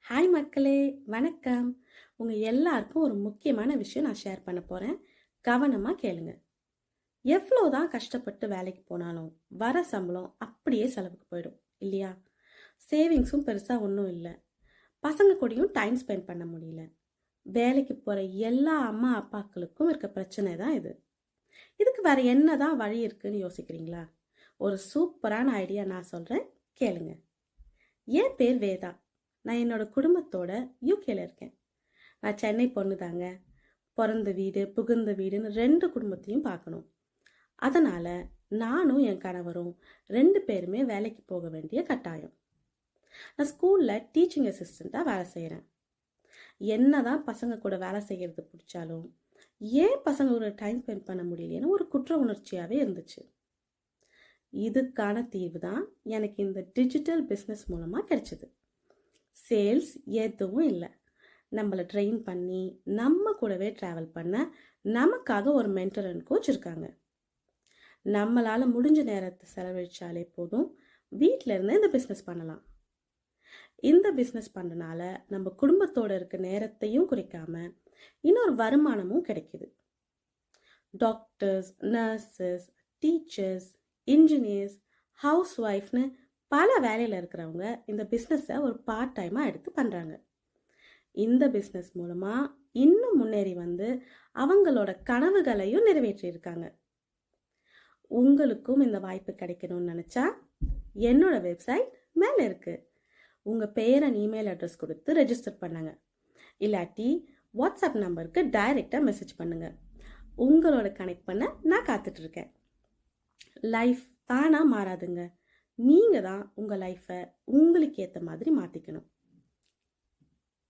Hi மக்களே, வணக்கம். உங்கள் எல்லாருக்கும் ஒரு முக்கியமான விஷயம் நான் ஷேர் பண்ண போகிறேன். கவனமாக கேளுங்க. எவ்வளோ தான் கஷ்டப்பட்டு வேலைக்கு போனாலும் வர சம்பளம் அப்படியே செலவுக்கு போயிடும் இல்லையா? சேவிங்ஸும் பெருசாக ஒன்றும் இல்லை. பசங்க கூடயும் டைம் ஸ்பெண்ட் பண்ண முடியல. வேலைக்கு போகிற எல்லா அம்மா அப்பாக்களுக்கும் இருக்க பிரச்சனை தான் இது. இதுக்கு வேற என்ன தான் வழி இருக்குன்னு யோசிக்கிறீங்களா? ஒரு சூப்பரான ஐடியா நான் சொல்கிறேன், கேளுங்க. என் பேர் வேதா. நான் என்னோட குடும்பத்தோட யூகேல இருக்கேன். நான் சென்னை பொண்ணு தாங்க. பிறந்த வீடு புகுந்த வீடுன்னு ரெண்டு குடும்பத்தையும் பார்க்கணும். அதனால நானும் என் கணவரும் ரெண்டு பேருமே வேலைக்கு போக வேண்டிய கட்டாயம். நான் ஸ்கூல்ல டீச்சிங் அசிஸ்டண்ட்டாக வேலை செய்கிறேன். என்னதான் பசங்க கூட வேலை செய்கிறது பிடிச்சாலும் ஏன் பசங்க கூட டைம் ஸ்பெண்ட் பண்ண முடியலன்னு ஒரு குற்ற உணர்ச்சியாகவே இருந்துச்சு. இதுக்கான தீர்வு தான் எனக்கு இந்த டிஜிட்டல் பிஸ்னஸ் மூலமாக கிடைச்சிது. சேல்ஸ் எதுவும் இல்லை. நம்மளை ட்ரெயின் பண்ணி நம்ம கூடவே ட்ராவல் பண்ண நமக்காக ஒரு மென்டர் அண்ட் கோச் இருக்காங்க. நம்மளால் முடிஞ்ச நேரத்தை செலவழிச்சாலே போதும், வீட்டில் இருந்து இந்த பிஸ்னஸ் பண்ணலாம். இந்த பிஸ்னஸ் பண்ணுறனால நம்ம குடும்பத்தோட இருக்க நேரத்தையும் குறைக்காம இன்னொரு வருமானமும் கிடைக்குது. Doctors, nurses, teachers, engineers, house ஒய்ஃப்னு பல வேலையில் இருக்கிறவங்க இந்த பிஸ்னஸை ஒரு பார்ட் டைமாக எடுத்து பண்ணுறாங்க. இந்த பிஸ்னஸ் மூலமாக இன்னும் முன்னேறி வந்து அவங்களோட கனவுகளையும் நிறைவேற்றியிருக்காங்க. உங்களுக்கும் இந்த வாய்ப்பு கிடைக்கணும்னு நினச்சா என்னோட வெப்சைட் மேலே இருக்குது. உங்கள் பேர் அண்ட் இமெயில் அட்ரஸ் கொடுத்து ரெஜிஸ்டர் பண்ணுங்க. இல்லாட்டி வாட்ஸ்அப் நம்பருக்கு டைரெக்டாக மெசேஜ் பண்ணுங்கள். உங்களோட கனெக்ட் பண்ண நான் காத்துட்ருக்கேன். லைஃப் தானாக மாறாதுங்க. நீங்கள் தான் உங்கள் லைஃப்பை உங்களுக்கு ஏற்ற மாதிரி மாற்றிக்கணும்.